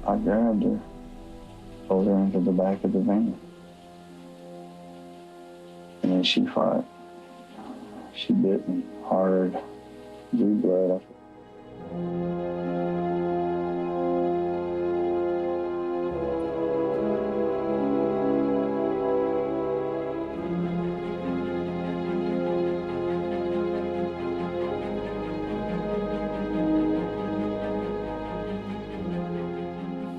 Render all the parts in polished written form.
I grabbed her, pulled her into the back of the van. And then she fought. She bit me hard, drew blood.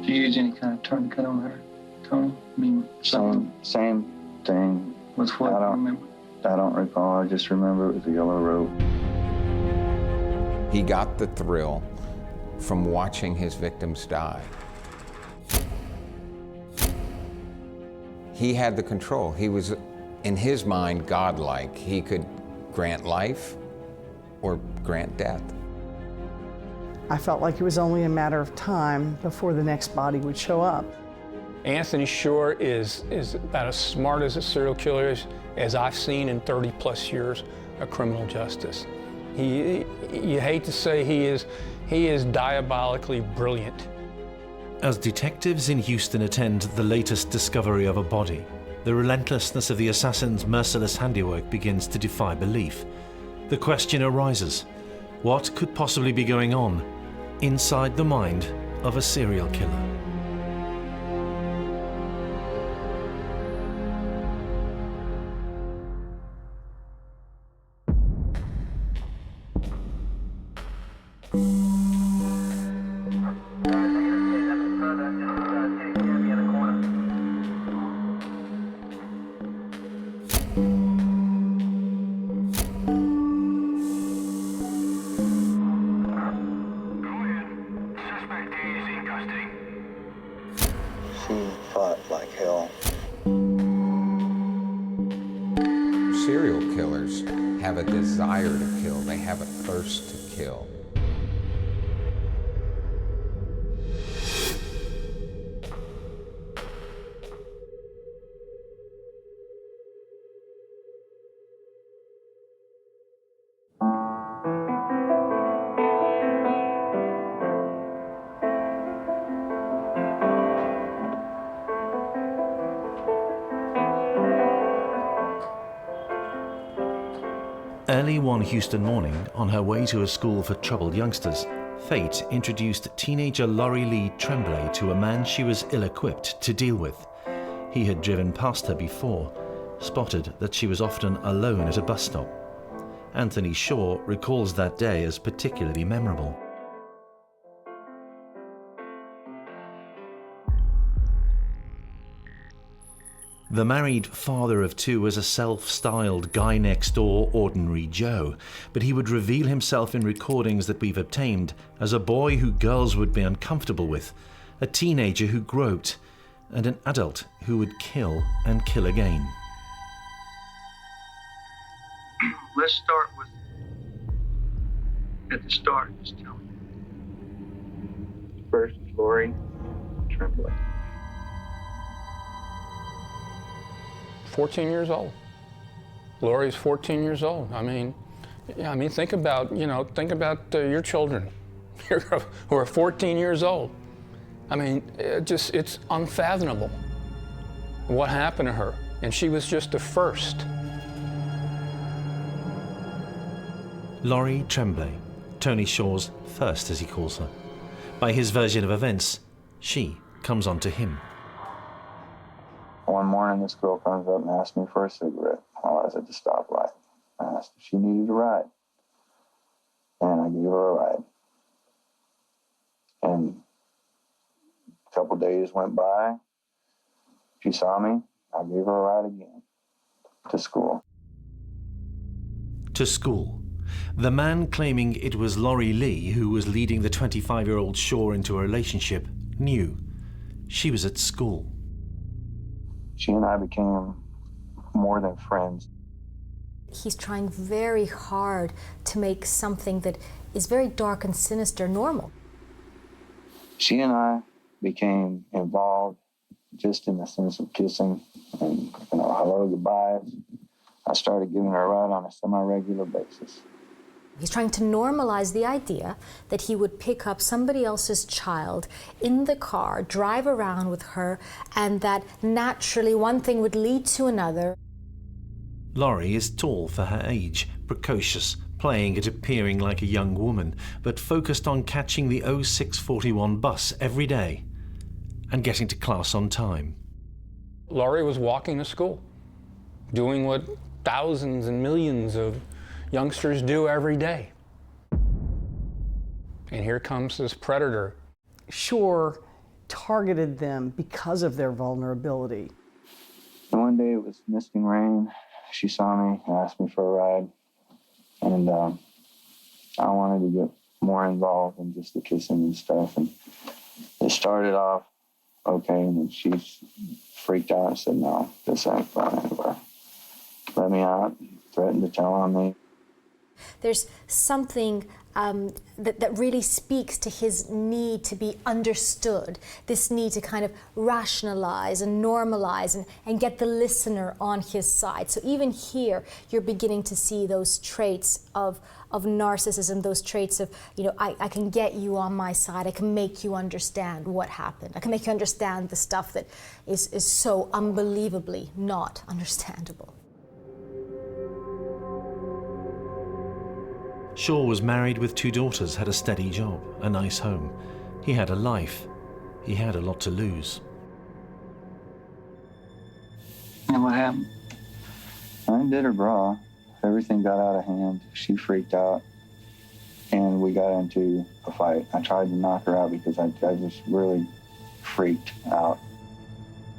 Do you use any kind of tourniquet on her, Tony? I mean, Same thing. What's what? I remember? I don't recall. I just remember it was a yellow rope. He got the thrill from watching his victims die. He had the control. He was, in his mind, godlike. He could grant life or grant death. I felt like it was only a matter of time before the next body would show up. Anthony Shore is about as smart as a serial killer is, as I've seen in 30+ years of criminal justice. You hate to say he is diabolically brilliant. As detectives in Houston attend the latest discovery of a body, the relentlessness of the assassin's merciless handiwork begins to defy belief. The question arises, what could possibly be going on inside the mind of a serial killer? She fought like hell. Serial killers have a desire to kill. They have a thirst to kill. Early one Houston morning, on her way to a school for troubled youngsters, fate introduced teenager Lori Lee Tremble to a man she was ill-equipped to deal with. He had driven past her before, spotted that she was often alone at a bus stop. Anthony Shore recalls that day as particularly memorable. The married father of two was a self-styled guy-next-door ordinary Joe, but he would reveal himself in recordings that we've obtained as a boy who girls would be uncomfortable with, a teenager who groped, and an adult who would kill and kill again. Let's start with, at the start, just tell me. First is Lori Tremble. 14 years old. Lori's 14 years old. I mean, think about your children who are 14 years old. I mean, it's unfathomable what happened to her. And she was just the first. Lori Tremble, Tony Shore's first, as he calls her. By his version of events, she comes on to him. One morning, this girl comes up and asks me for a cigarette while I was at the stoplight. I asked if she needed a ride, and I gave her a ride. And a couple days went by. She saw me. I gave her a ride again to school. To school. The man claiming it was Lori Lee who was leading the 25-year-old Shore into a relationship knew she was at school. She and I became more than friends. He's trying very hard to make something that is very dark and sinister normal. She and I became involved just in the sense of kissing and, hello, goodbyes. I started giving her a ride on a semi-regular basis. He's trying to normalize the idea that he would pick up somebody else's child in the car, drive around with her, and that naturally one thing would lead to another. Laurie is tall for her age, precocious, playing at appearing like a young woman, but focused on catching the 0641 bus every day and getting to class on time. Laurie was walking to school, doing what thousands and millions of youngsters do every day. And here comes this predator. Shore targeted them because of their vulnerability. And one day it was misting rain. She saw me, asked me for a ride, and I wanted to get more involved in just the kissing and stuff. And it started off okay, and then she freaked out and said, "No, this ain't going anywhere." Let me out, threatened to tell on me. There's something that really speaks to his need to be understood, this need to kind of rationalize and normalize and get the listener on his side. So even here, you're beginning to see those traits of narcissism, those traits of, you know, I can get you on my side, I can make you understand what happened, I can make you understand the stuff that is so unbelievably not understandable. Shaw was married with 2 daughters, had a steady job, a nice home. He had a life. He had a lot to lose. And what happened? I undid her bra. Everything got out of hand. She freaked out, and we got into a fight. I tried to knock her out because I just really freaked out.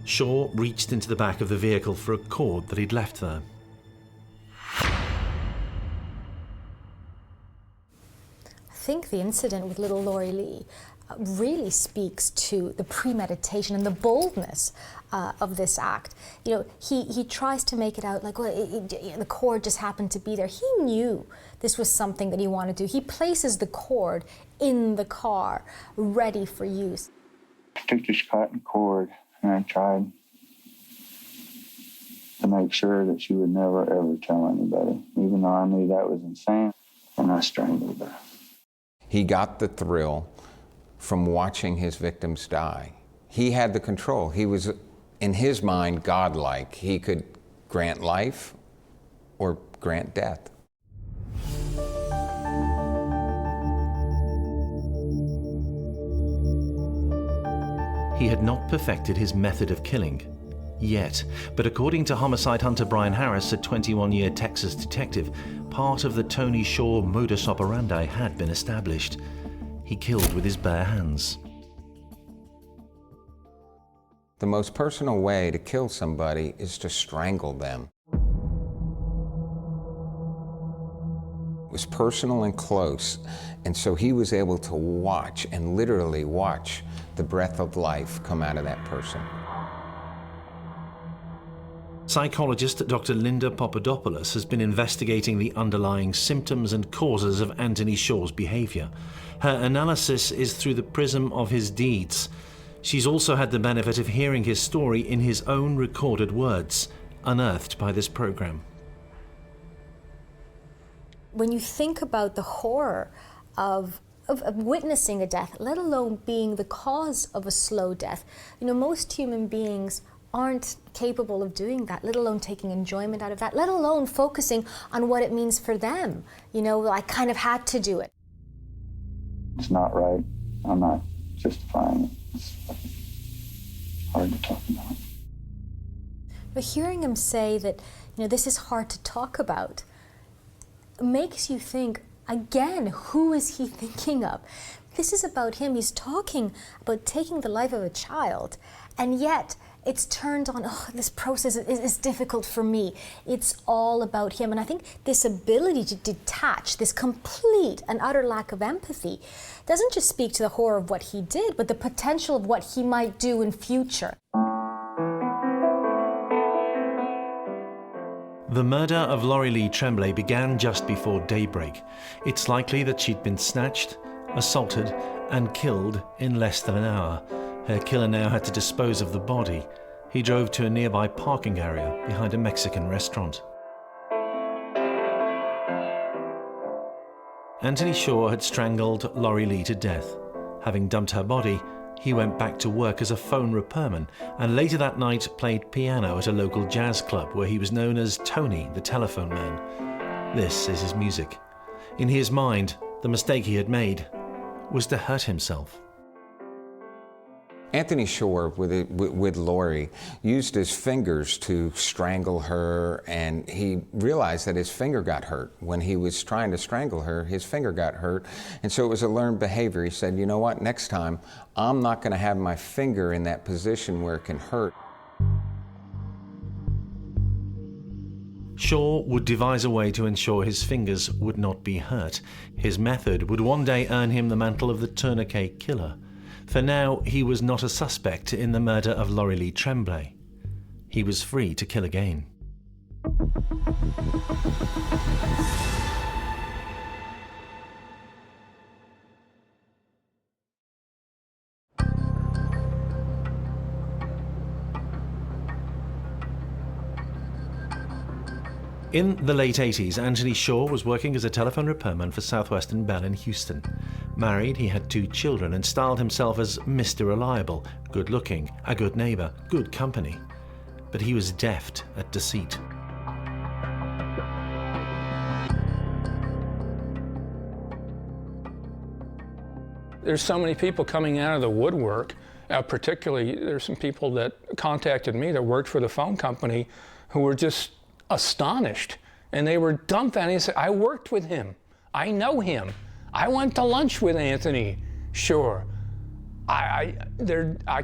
Shaw reached into the back of the vehicle for a cord that he'd left there. I think the incident with little Laurie Lee really speaks to the premeditation and the boldness of this act. You know, he tries to make it out like, well, the cord just happened to be there. He knew this was something that he wanted to do. He places the cord in the car, ready for use. I took this cotton cord and I tried to make sure that she would never, ever tell anybody, even though I knew that was insane, and I strangled her. He got the thrill from watching his victims die. He had the control. He was, in his mind, godlike. He could grant life or grant death. He had not perfected his method of killing yet, but according to homicide hunter Brian Harris, a 21-year Texas detective, part of the Tony Shaw modus operandi had been established. He killed with his bare hands. The most personal way to kill somebody is to strangle them. It was personal and close, and so he was able to watch and literally watch the breath of life come out of that person. Psychologist Dr. Linda Papadopoulos has been investigating the underlying symptoms and causes of Anthony Shaw's behavior. Her analysis is through the prism of his deeds. She's also had the benefit of hearing his story in his own recorded words, unearthed by this program. When you think about the horror of witnessing a death, let alone being the cause of a slow death, you know, most human beings aren't capable of doing that, let alone taking enjoyment out of that, let alone focusing on what it means for them. You know, I kind of had to do it. It's not right. I'm not justifying it. It's hard to talk about. But hearing him say that, you know, this is hard to talk about, makes you think, again, who is he thinking of? This is about him. He's talking about taking the life of a child, and yet it's turned on, oh, this process is difficult for me. It's all about him. And I think this ability to detach, this complete and utter lack of empathy, doesn't just speak to the horror of what he did, but the potential of what he might do in future. The murder of Laurie Lee Tremble began just before daybreak. It's likely that she'd been snatched, assaulted, and killed in less than an hour. Her killer now had to dispose of the body. He drove to a nearby parking area behind a Mexican restaurant. Anthony Shaw had strangled Laurie Lee to death. Having dumped her body, he went back to work as a phone repairman and later that night played piano at a local jazz club where he was known as Tony, the telephone man. This is his music. In his mind, the mistake he had made was to hurt himself. Anthony Shaw, with Laurie, used his fingers to strangle her, and he realized that his finger got hurt. When he was trying to strangle her, his finger got hurt, and so it was a learned behavior. He said, you know what, next time, I'm not going to have my finger in that position where it can hurt. Shaw would devise a way to ensure his fingers would not be hurt. His method would one day earn him the mantle of the Tourniquet Killer. For now, he was not a suspect in the murder of Laurie Lee Tremble. He was free to kill again. In the late 80s, Anthony Shaw was working as a telephone repairman for Southwestern Bell in Houston. Married, he had 2 children and styled himself as Mr. Reliable, good-looking, a good neighbour, good company. But he was deft at deceit. There's so many people coming out of the woodwork, particularly there's some people that contacted me that worked for the phone company who were just astonished, and they were dumbfounded. They said, I worked with him. I know him. I went to lunch with Anthony. Sure. I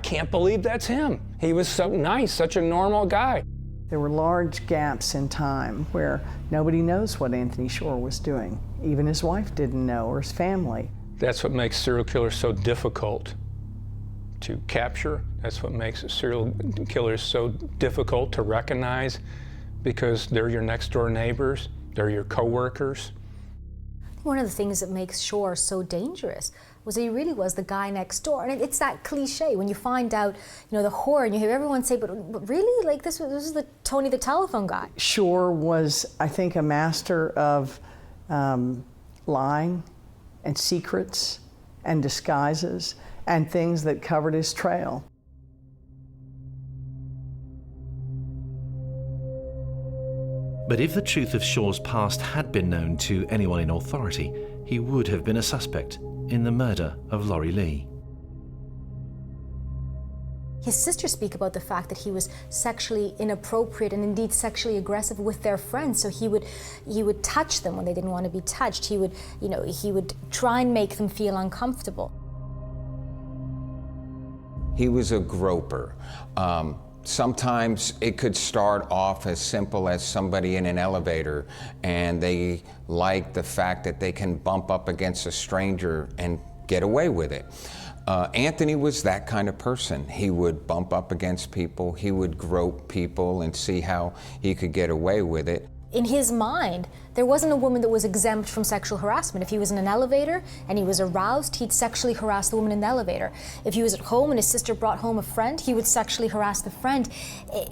can't believe that's him. He was so nice, such a normal guy. There were large gaps in time where nobody knows what Anthony Shaw was doing. Even his wife didn't know, or his family. That's what makes serial killers so difficult to capture. That's what makes serial killers so difficult to recognize, because they're your next door neighbors, they're your coworkers. One of the things that makes Shaw so dangerous was that he really was the guy next door. And it's that cliche when you find out, you know, the horror, and you hear everyone say, but really, like this is the Tony the telephone guy. Shaw was, I think, a master of lying and secrets and disguises and things that covered his trail. But if the truth of Shaw's past had been known to anyone in authority, he would have been a suspect in the murder of Laurie Lee. His sisters speak about the fact that he was sexually inappropriate and indeed sexually aggressive with their friends. So he would touch them when they didn't want to be touched. He would try and make them feel uncomfortable. He was a groper. Sometimes it could start off as simple as somebody in an elevator and they like the fact that they can bump up against a stranger and get away with it. Anthony was that kind of person. He would bump up against people, he would grope people and see how he could get away with it. In his mind, there wasn't a woman that was exempt from sexual harassment. If he was in an elevator and he was aroused, he'd sexually harass the woman in the elevator. If he was at home and his sister brought home a friend, he would sexually harass the friend.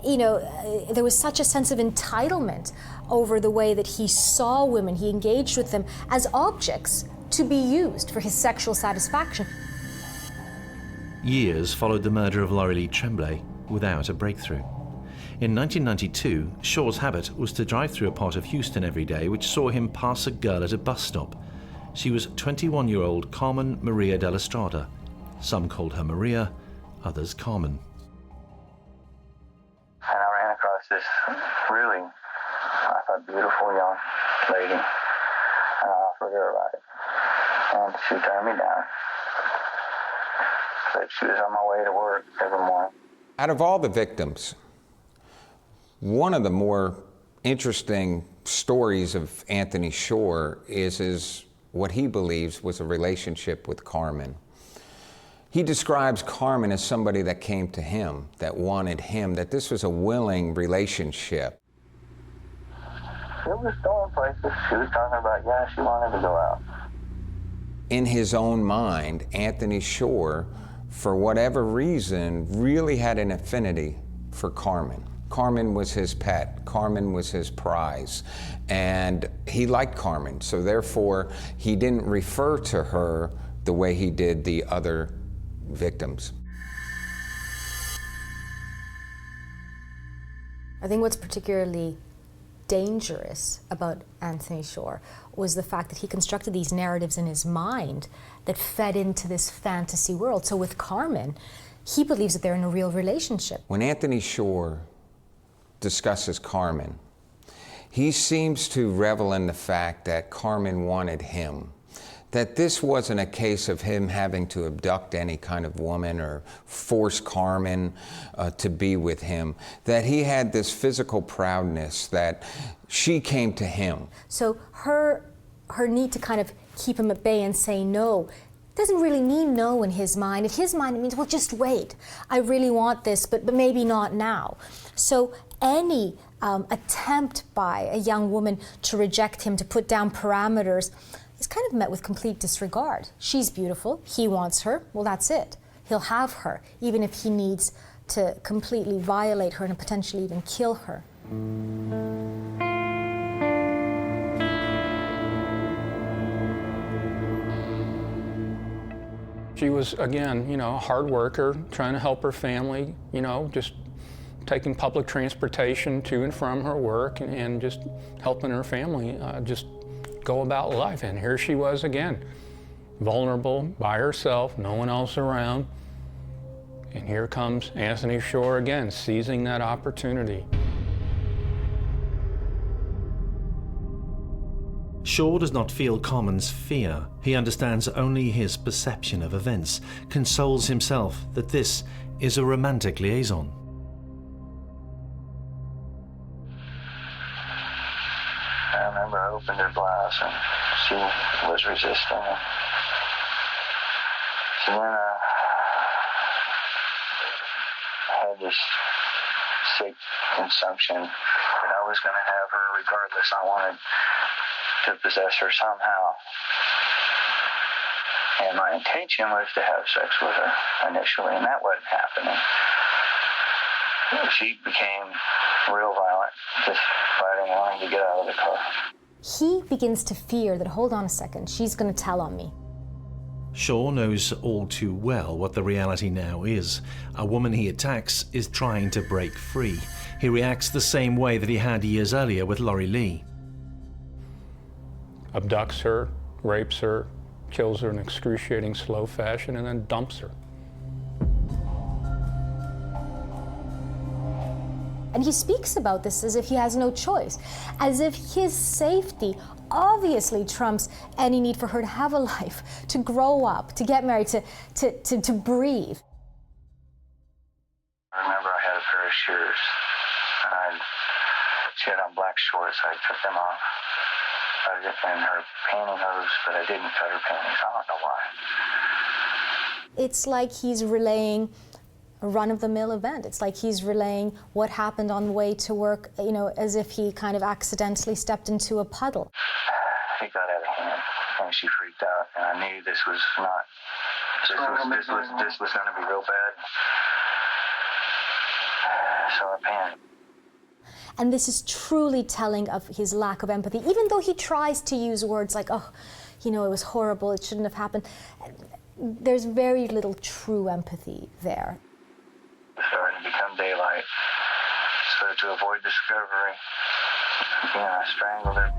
You know, there was such a sense of entitlement over the way that he saw women. He engaged with them as objects to be used for his sexual satisfaction. Years followed the murder of Laurie Lee Tremble without a breakthrough. In 1992, Shaw's habit was to drive through a part of Houston every day which saw him pass a girl at a bus stop. She was 21-year-old Carmen Maria de Estrada. Some called her Maria, others Carmen. And I ran across this really, I thought, beautiful young lady, and I offered her a ride. And she turned me down. Said she was on my way to work every morning. Out of all the victims, one of the more interesting stories of Anthony Shaw is what he believes was a relationship with Carmen. He describes Carmen as somebody that came to him, that wanted him, that this was a willing relationship. She was going places. She was talking about, yeah, she wanted to go out. In his own mind, Anthony Shaw, for whatever reason, really had an affinity for Carmen. Carmen was his pet. Carmen was his prize. And he liked Carmen, so therefore he didn't refer to her the way he did the other victims. I think what's particularly dangerous about Anthony Shore was the fact that he constructed these narratives in his mind that fed into this fantasy world. So with Carmen, he believes that they're in a real relationship. When Anthony Shore discusses Carmen, he seems to revel in the fact that Carmen wanted him. That this wasn't a case of him having to abduct any kind of woman or force Carmen to be with him. That he had this physical proudness that she came to him. So her need to kind of keep him at bay and say no doesn't really mean no in his mind. In his mind, it means, well, just wait. I really want this, but maybe not now. So any attempt by a young woman to reject him, to put down parameters, is kind of met with complete disregard. She's beautiful, he wants her, well, that's it. He'll have her, even if he needs to completely violate her and potentially even kill her. She was, again, you know, a hard worker, trying to help her family, you know, just taking public transportation to and from her work and just helping her family just go about life. And here she was again, vulnerable, by herself, no one else around. And here comes Anthony Shore again, seizing that opportunity. Shore does not feel Carmen's fear. He understands only his perception of events, consoles himself that this is a romantic liaison. I remember I opened her blouse and she was resisting. So then I had this sick consumption that I was going to have her regardless. I wanted to possess her somehow. And my intention was to have sex with her initially, and that wasn't happening. She became real violent, just fighting, wanting to get out of the car. He begins to fear that, hold on a second, she's going to tell on me. Shore knows all too well what the reality now is. A woman he attacks is trying to break free. He reacts the same way that he had years earlier with Laurie Lee. Abducts her, rapes her, kills her in excruciating slow fashion, and then dumps her. And he speaks about this as if he has no choice, as if his safety obviously trumps any need for her to have a life, to grow up, to get married, to breathe. I remember I had a pair of shears, and she had on black shorts. I took them off. And her pantyhose, but I didn't cut her panties. I don't know why. It's like he's relaying a run-of-the-mill event. It's like he's relaying what happened on the way to work, you know, as if he kind of accidentally stepped into a puddle. It got out of hand, and she freaked out, and I knew this was not. This was going to be real bad. So I panicked. And this is truly telling of his lack of empathy, even though he tries to use words like, oh, you know, it was horrible, it shouldn't have happened. There's very little true empathy there. It started to become daylight. So to avoid discovery, again, I strangled her.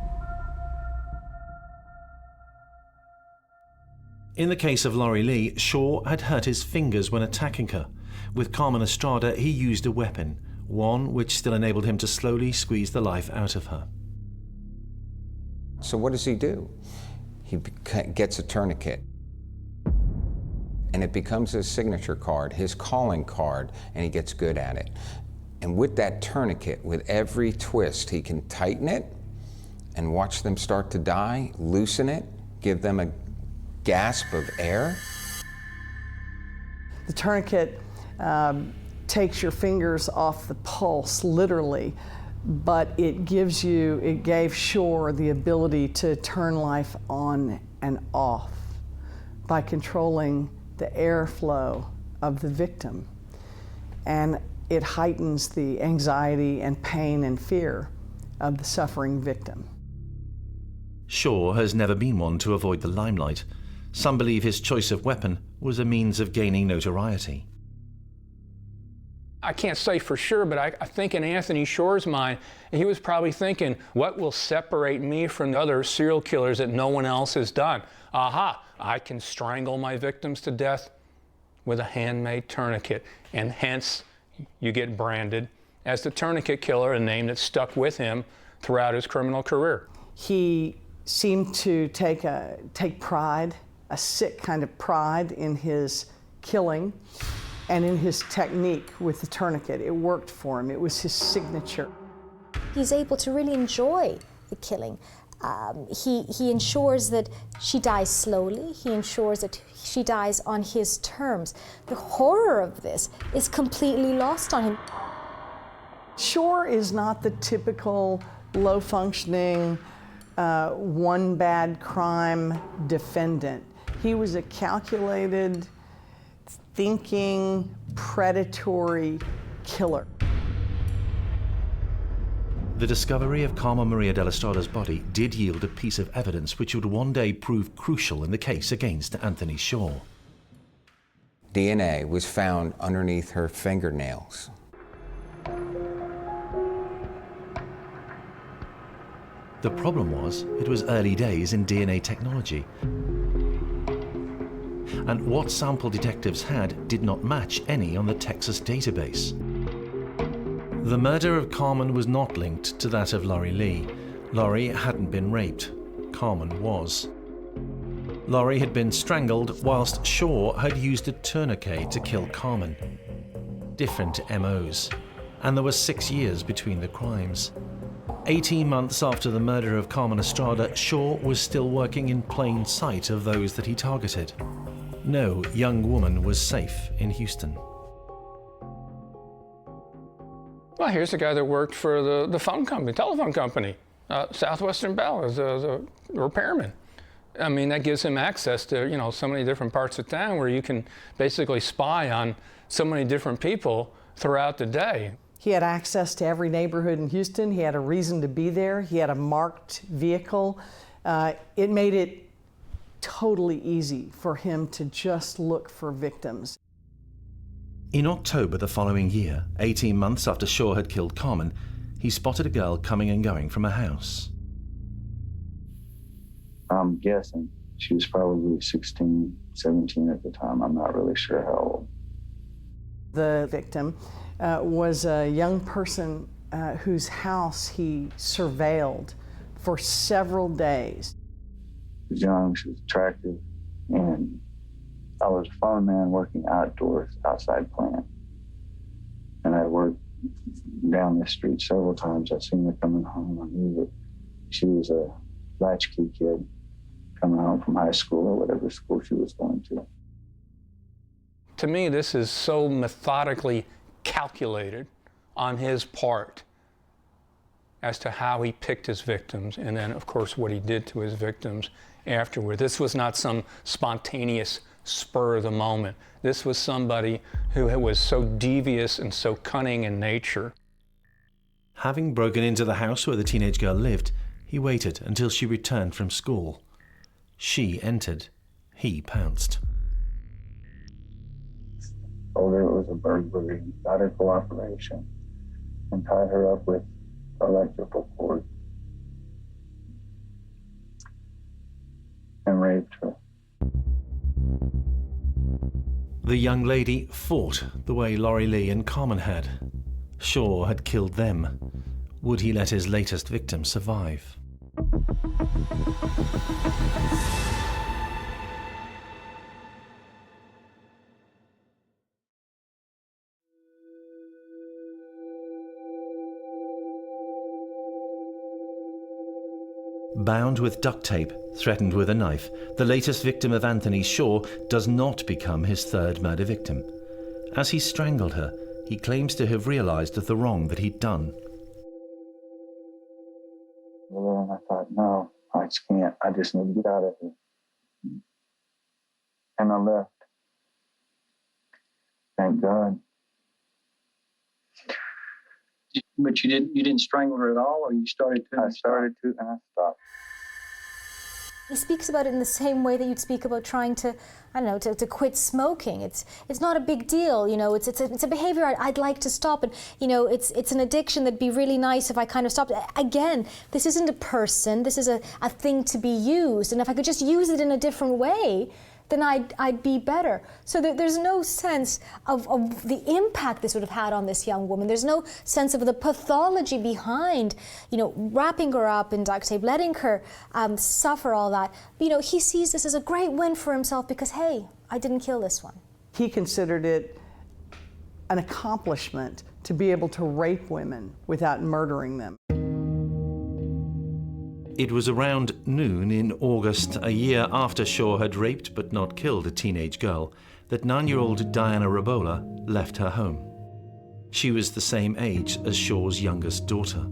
In the case of Laurie Lee, Shore had hurt his fingers when attacking her. With Carmen Estrada, he used a weapon, one which still enabled him to slowly squeeze the life out of her. So what does he do? He gets a tourniquet. And it becomes his signature card, his calling card, and he gets good at it. And with that tourniquet, with every twist, he can tighten it and watch them start to die, loosen it, give them a gasp of air. The tourniquet takes your fingers off the pulse, literally, but it gave Shore the ability to turn life on and off by controlling the airflow of the victim. And it heightens the anxiety and pain and fear of the suffering victim. Shaw has never been one to avoid the limelight. Some believe his choice of weapon was a means of gaining notoriety. I can't say for sure, but I think in Anthony Shaw's mind, he was probably thinking, what will separate me from other serial killers that no one else has done? Aha, I can strangle my victims to death with a handmade tourniquet, and hence you get branded as the Tourniquet Killer, a name that stuck with him throughout his criminal career. He seemed to take pride, a sick kind of pride in his killing and in his technique with the tourniquet. It worked for him. It was his signature. He's able to really enjoy the killing. He ensures that she dies slowly. He ensures that she dies on his terms. The horror of this is completely lost on him. Shaw is not the typical low-functioning, one bad crime defendant. He was a calculated, thinking, predatory killer. The discovery of Carmen Maria de la Estrada's body did yield a piece of evidence which would one day prove crucial in the case against Anthony Shaw. DNA was found underneath her fingernails. The problem was, it was early days in DNA technology. And what sample detectives had did not match any on the Texas database. The murder of Carmen was not linked to that of Laurie Lee. Laurie hadn't been raped. Carmen was. Laurie had been strangled whilst Shaw had used a tourniquet to kill Carmen. Different MOs. And there were 6 years between the crimes. 18 months after the murder of Carmen Estrada, Shaw was still working in plain sight of those that he targeted. No young woman was safe in Houston. Well, here's a guy that worked for the phone company, telephone company, Southwestern Bell, as a repairman. I mean, that gives him access to, you know, so many different parts of town where you can basically spy on so many different people throughout the day. He had access to every neighborhood in Houston. He had a reason to be there. He had a marked vehicle. It made it totally easy for him to just look for victims. In October the following year, 18 months after Shaw had killed Carmen, he spotted a girl coming and going from a house. I'm guessing she was probably 16, 17 at the time. I'm not really sure how old. The victim was a young person whose house he surveilled for several days. She was young, she was attractive, and I was a phone man working outdoors, outside plant. And I worked down this street several times. I'd seen her coming home. I knew that she was a latchkey kid coming home from high school or whatever school she was going to. To me, this is so methodically calculated on his part as to how he picked his victims, and then, of course, what he did to his victims afterward. This was not some spontaneous spur of the moment. This was somebody who was so devious and so cunning in nature. Having broken into the house where the teenage girl lived, he waited until she returned from school. She entered. He pounced. Told her it was a burglary, got her cooperation, and tied her up with electrical cord and raped her. The young lady fought the way Laurie Lee and Carmen had. Shaw had killed them. Would he let his latest victim survive? Bound with duct tape, threatened with a knife, the latest victim of Anthony Shaw does not become his third murder victim. As he strangled her, he claims to have realized the wrong that he'd done. Well, and I thought, no, I just can't. I just need to get out of here. And I left. Thank God. But you didn't strangle her at all, or you started to? I started to, and I stopped. He speaks about it in the same way that you'd speak about trying to, I don't know, to quit smoking. It's not a big deal, you know. It's a behavior I'd like to stop, and you know, it's an addiction that'd be really nice if I kind of stopped. Again, this isn't a person. This is a thing to be used, and if I could just use it in a different way, then I'd be better. So there's no sense of the impact this would have had on this young woman. There's no sense of the pathology behind, you know, wrapping her up in duct tape, letting her suffer all that. You know, he sees this as a great win for himself because, hey, I didn't kill this one. He considered it an accomplishment to be able to rape women without murdering them. It was around noon in August, a year after Shaw had raped but not killed a teenage girl, that 9-year-old Diana Rebollar left her home. She was the same age as Shaw's youngest daughter.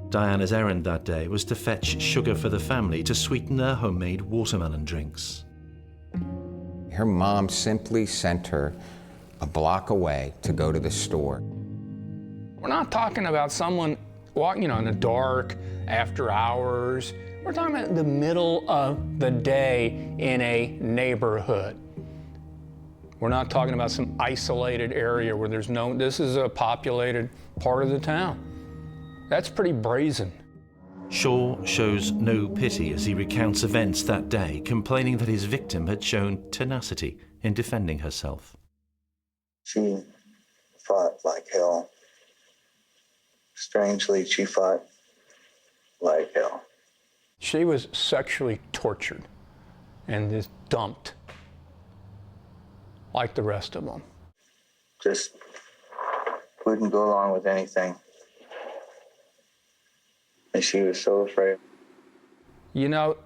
Diana's errand that day was to fetch sugar for the family to sweeten their homemade watermelon drinks. Her mom simply sent her a block away to go to the store. We're not talking about someone walking, you know, in the dark, after hours. We're talking about the middle of the day in a neighborhood. We're not talking about some isolated area where there's no, this is a populated part of the town. That's pretty brazen. Shaw shows no pity as he recounts events that day, complaining that his victim had shown tenacity in defending herself. She fought like hell. Strangely, she fought like hell. She was sexually tortured and just dumped like the rest of them. Just wouldn't go along with anything. And she was so afraid. You know,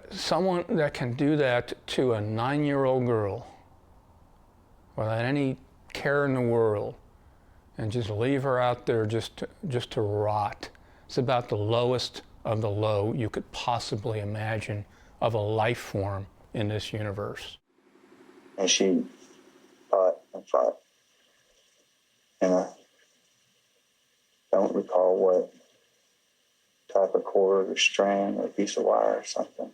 someone that can do that to a 9-year-old girl without any care in the world and just leave her out there just to rot. It's about the lowest of the low you could possibly imagine of a life form in this universe. And she fought and fought. And I don't recall what type of cord or strand or piece of wire or something.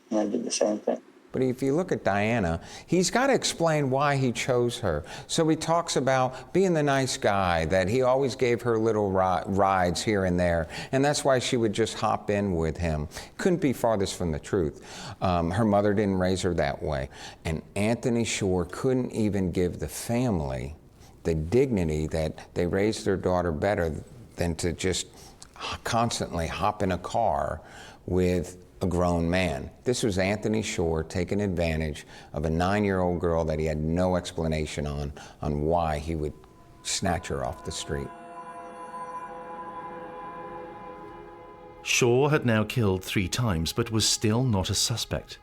And I did the same thing. But if you look at Diana, he's got to explain why he chose her. So he talks about being the nice guy, that he always gave her little rides here and there, and that's why she would just hop in with him. Couldn't be farthest from the truth. Her mother didn't raise her that way. And Anthony Shore couldn't even give the family the dignity that they raised their daughter better than to just constantly hop in a car with a grown man. This was Anthony Shore taking advantage of a 9-year-old girl that he had no explanation on why he would snatch her off the street. Shaw had now killed 3 times, but was still not a suspect.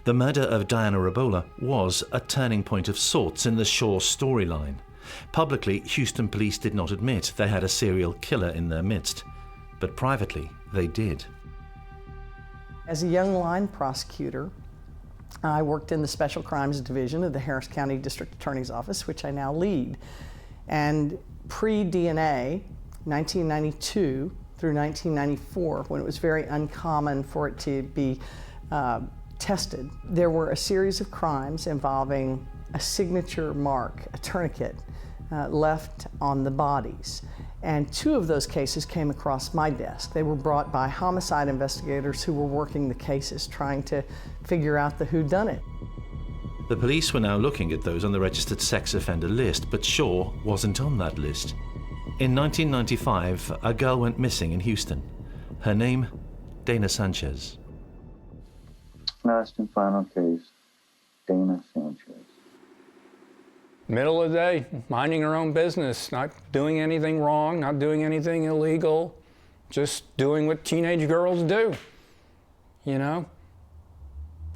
The murder of Diana Rebollar was a turning point of sorts in the Shaw storyline. Publicly, Houston police did not admit they had a serial killer in their midst, but privately, they did. As a young line prosecutor, I worked in the Special Crimes Division of the Harris County District Attorney's Office, which I now lead. And pre-DNA, 1992 through 1994, when it was very uncommon for it to be tested, there were a series of crimes involving a signature mark, a tourniquet, left on the bodies. And 2 of those cases came across my desk. They were brought by homicide investigators who were working the cases, trying to figure out the whodunit. The police were now looking at those on the registered sex offender list, but Shaw wasn't on that list. In 1995, a girl went missing in Houston. Her name, Dana Sanchez. Last and final case, Dana Sanchez. Middle of the day, minding her own business, not doing anything wrong, not doing anything illegal, just doing what teenage girls do, you know?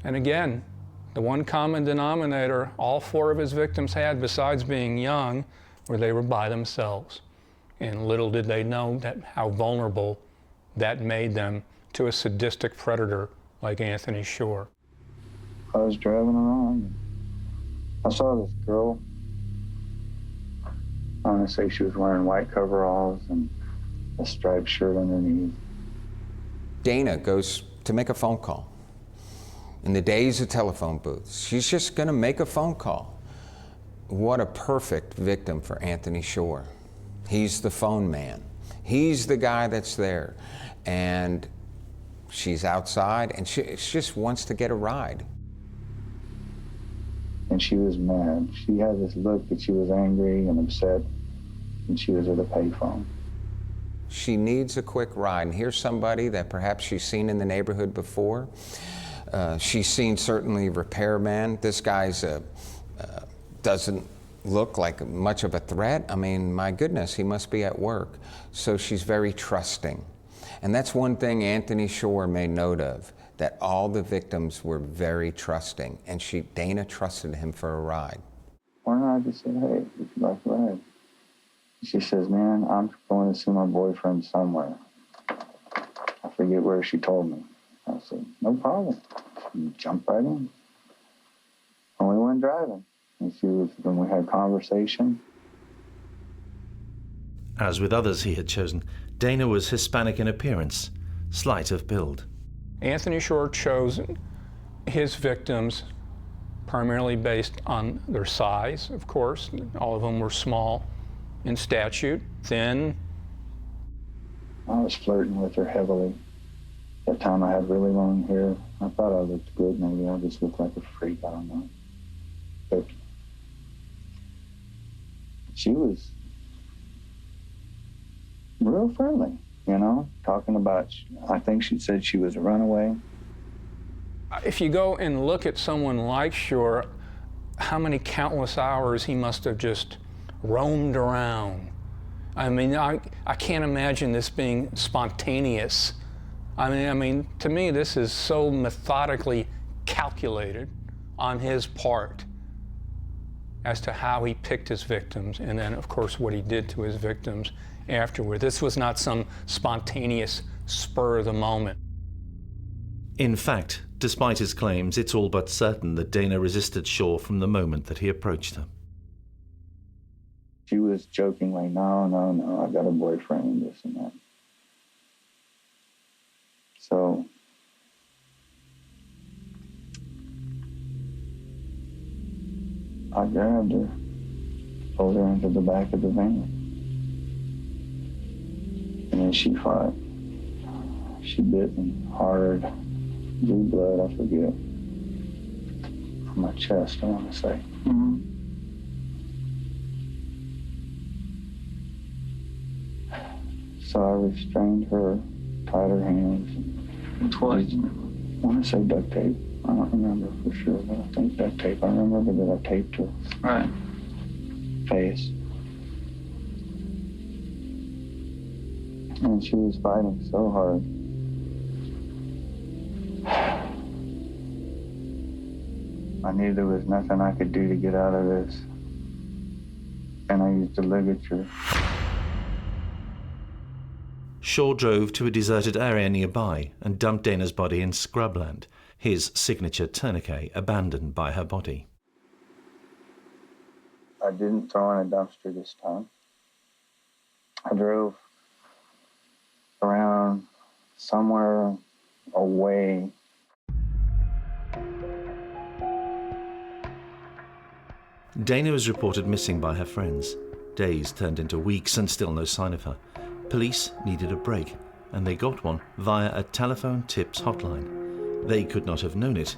And again, the one common denominator all 4 of his victims had, besides being young, were they were by themselves. And little did they know that how vulnerable that made them to a sadistic predator like Anthony Shore. I was driving around. I saw this girl I want to say she was wearing white coveralls and a striped shirt underneath. Dana goes to make a phone call. In the days of telephone booths, she's just going to make a phone call. What a perfect victim for Anthony Shore. He's the phone man. He's the guy that's there. And she's outside, and she just wants to get a ride. And she was mad. She had this look that she was angry and upset, and she was at a payphone. She needs a quick ride, and here's somebody that perhaps she's seen in the neighborhood before. She's seen certainly repairman. This guy's doesn't look like much of a threat. I mean, my goodness, he must be at work. So she's very trusting. And that's one thing Anthony Shore made note of, that all the victims were very trusting, and Dana trusted him for a ride. One night I just said, hey, would you like a ride? She says, man, I'm going to see my boyfriend somewhere. I forget where she told me. I said, no problem. And jumped right in. And we went driving. And then we had conversation. As with others he had chosen, Dana was Hispanic in appearance, slight of build. Anthony Shore chose his victims primarily based on their size, of course. All of them were small in stature, thin. I was flirting with her heavily. That time I had really long hair. I thought I looked good. Maybe I just looked like a freak. I don't know. But she was real friendly, you know, talking about, I think she said she was a runaway. If you go and look at someone like Shore, how many countless hours he must have just roamed around. I mean, I can't imagine this being spontaneous. I mean, to me, this is so methodically calculated on his part as to how he picked his victims, and then, of course, what he did to his victims afterward. This was not some spontaneous spur of the moment. In fact, despite his claims, it's all but certain that Dana resisted Shore from the moment that he approached her. She was jokingly, no, I got a boyfriend and this and that. So I grabbed her, pulled her into the back of the van. And then she fought. She bit me hard, drew blood, I forget, from my chest, I want to say. Mm-hmm. So I restrained her, tied her hands. Twice. I want to say duct tape. I don't remember for sure, but I think duct tape. I remember that I taped her Right. face. And she was fighting so hard. I knew there was nothing I could do to get out of this. And I used a ligature. Shore drove to a deserted area nearby and dumped Dana's body in scrubland, his signature tourniquet abandoned by her body. I didn't throw in a dumpster this time. I drove around somewhere away. Dana was reported missing by her friends. Days turned into weeks and still no sign of her. Police needed a break, and they got one via a telephone tips hotline. They could not have known it,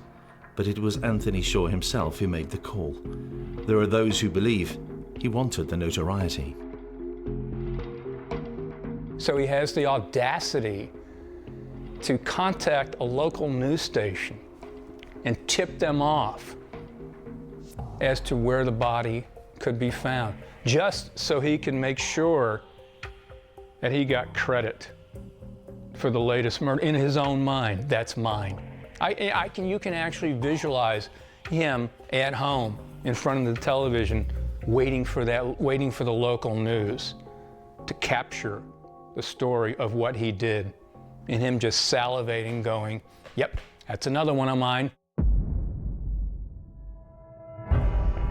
but it was Anthony Shore himself who made the call. There are those who believe he wanted the notoriety. So he has the audacity to contact a local news station and tip them off as to where the body could be found, just so he can make sure that he got credit for the latest murder in his own mind. That's mine. You can actually visualize him at home in front of the television, waiting for the local news to capture the story of what he did, and him just salivating, going, "Yep, that's another one of mine."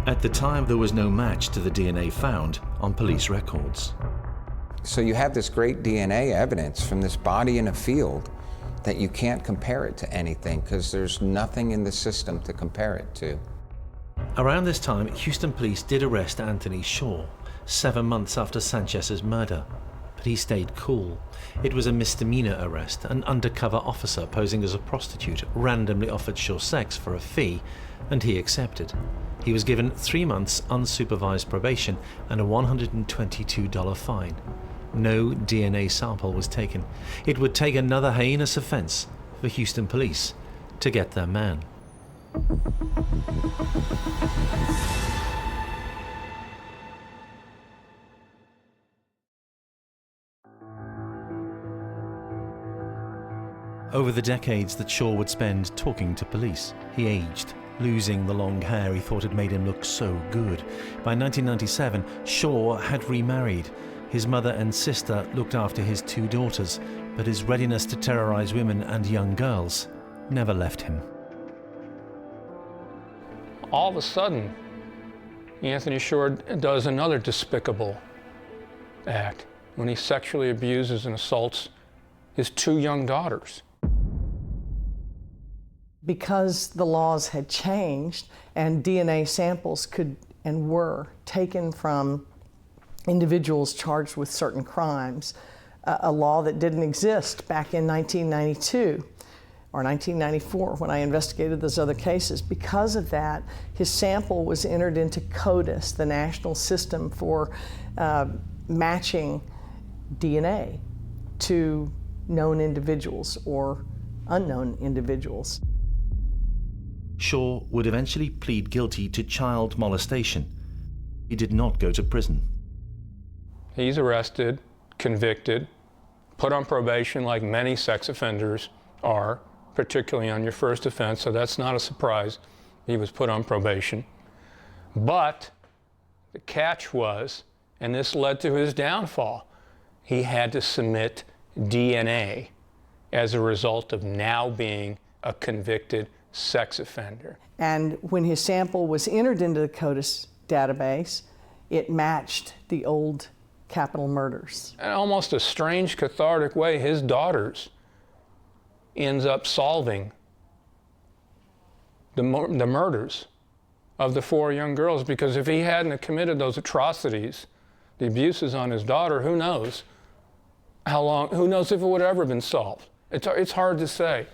At the time, there was no match to the DNA found on police records. So you have this great DNA evidence from this body in a field that you can't compare it to anything because there's nothing in the system to compare it to. Around this time, Houston police did arrest Anthony Shaw, 7 months after Sanchez's murder. But he stayed cool. It was a misdemeanor arrest. An undercover officer posing as a prostitute randomly offered Shaw sex for a fee, and he accepted. He was given 3 months unsupervised probation and a $122 fine. No DNA sample was taken. It would take another heinous offense for Houston police to get their man. Over the decades that Shaw would spend talking to police, he aged, losing the long hair he thought had made him look so good. By 1997, Shaw had remarried. His mother and sister looked after his 2 daughters, but his readiness to terrorize women and young girls never left him. All of a sudden, Anthony Shaw does another despicable act when he sexually abuses and assaults his 2 young daughters. Because the laws had changed and DNA samples could and were taken from individuals charged with certain crimes, a law that didn't exist back in 1992 or 1994 when I investigated those other cases. Because of that, his sample was entered into CODIS, the national system for matching DNA to known individuals or unknown individuals. Shaw would eventually plead guilty to child molestation. He did not go to prison. He's arrested, convicted, put on probation like many sex offenders are, particularly on your first offense, so that's not a surprise. He was put on probation. But the catch was, and this led to his downfall, he had to submit DNA as a result of now being a convicted sex offender. And when his sample was entered into the CODIS database, it matched the old capital murders. In almost a strange, cathartic way, his daughters ends up solving the murders of the 4 young girls, because if he hadn't committed those atrocities, the abuses on his daughter, who knows how long, who knows if it would have ever been solved. It's hard to say.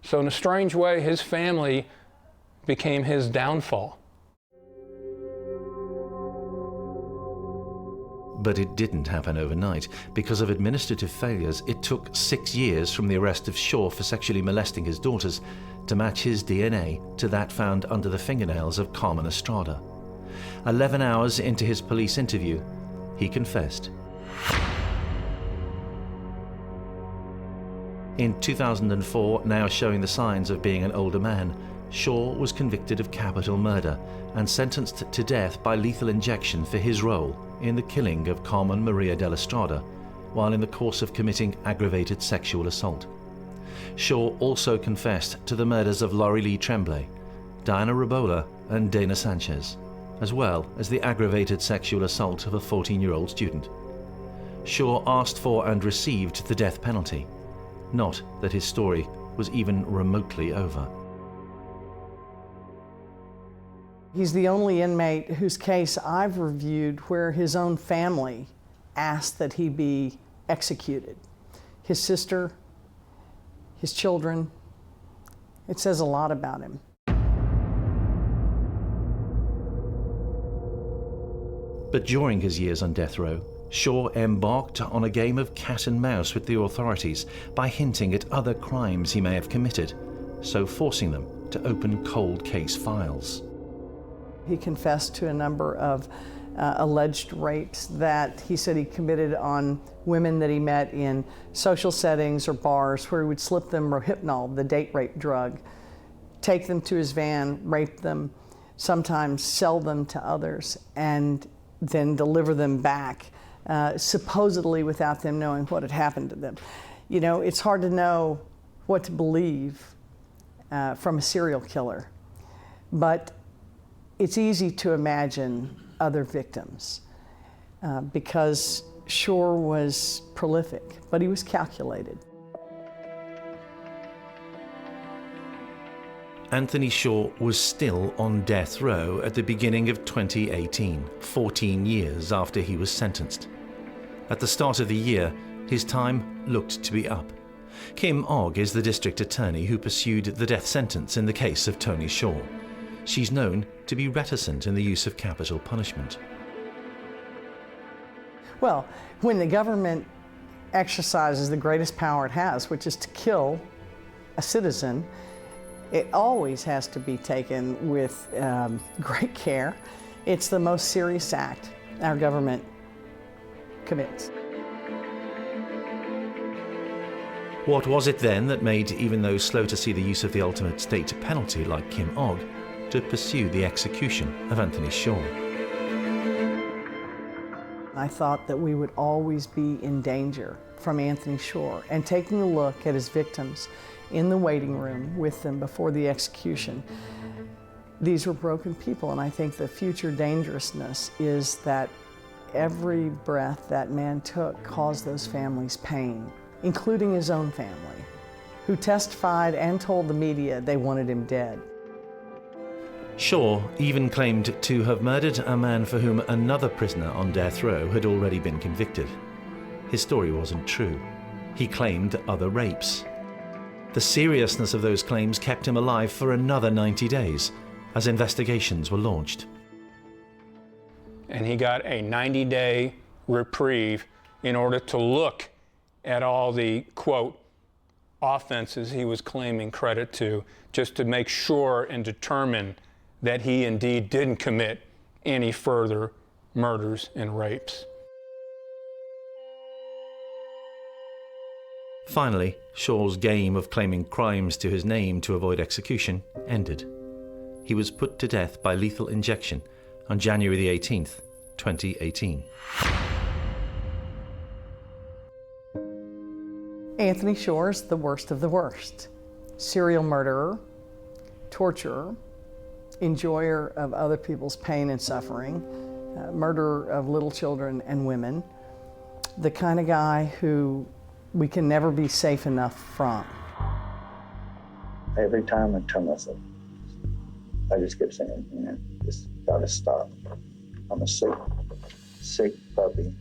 So in a strange way, his family became his downfall. But it didn't happen overnight. Because of administrative failures, it took 6 years from the arrest of Shaw for sexually molesting his daughters to match his DNA to that found under the fingernails of Carmen Estrada. 11 hours into his police interview, he confessed. In 2004, now showing the signs of being an older man, Shaw was convicted of capital murder and sentenced to death by lethal injection for his role in the killing of Carmen Maria de la Estrada while in the course of committing aggravated sexual assault. Shaw also confessed to the murders of Lori Lee Tremble, Diana Rebollar and Dana Sanchez, as well as the aggravated sexual assault of a 14-year-old student. Shaw asked for and received the death penalty. Not that his story was even remotely over. He's the only inmate whose case I've reviewed where his own family asked that he be executed. His sister, his children, it says a lot about him. But during his years on death row, Shaw embarked on a game of cat and mouse with the authorities by hinting at other crimes he may have committed, so forcing them to open cold case files. He confessed to a number of alleged rapes that he said he committed on women that he met in social settings or bars where he would slip them Rohypnol, the date rape drug, take them to his van, rape them, sometimes sell them to others, and then deliver them back, supposedly without them knowing what had happened to them. You know, it's hard to know what to believe from a serial killer, but It's easy to imagine other victims because Shore was prolific, but he was calculated. Anthony Shore was still on death row at the beginning of 2018, 14 years after he was sentenced. At the start of the year, his time looked to be up. Kim Ogg is the district attorney who pursued the death sentence in the case of Tony Shore. She's known to be reticent in the use of capital punishment. Well, when the government exercises the greatest power it has, which is to kill a citizen, it always has to be taken with great care. It's the most serious act our government commits. What was it then that made even those slow to see the use of the ultimate state penalty like Kim Ogg to pursue the execution of Anthony Shore? I thought that we would always be in danger from Anthony Shore, and taking a look at his victims in the waiting room with them before the execution. These were broken people, and I think the future dangerousness is that every breath that man took caused those families pain, including his own family, who testified and told the media they wanted him dead. Shore even claimed to have murdered a man for whom another prisoner on death row had already been convicted. His story wasn't true. He claimed other rapes. The seriousness of those claims kept him alive for another 90 days as investigations were launched. And he got a 90-day reprieve in order to look at all the, quote, offenses he was claiming credit to, just to make sure and determine that he indeed didn't commit any further murders and rapes. Finally, Shore's game of claiming crimes to his name to avoid execution ended. He was put to death by lethal injection on January the 18th, 2018. Anthony Shore's the worst of the worst. Serial murderer, torturer, enjoyer of other people's pain and suffering, murderer of little children and women, the kind of guy who we can never be safe enough from. Every time I tell myself, I just kept saying, man, this gotta stop. I'm a sick puppy.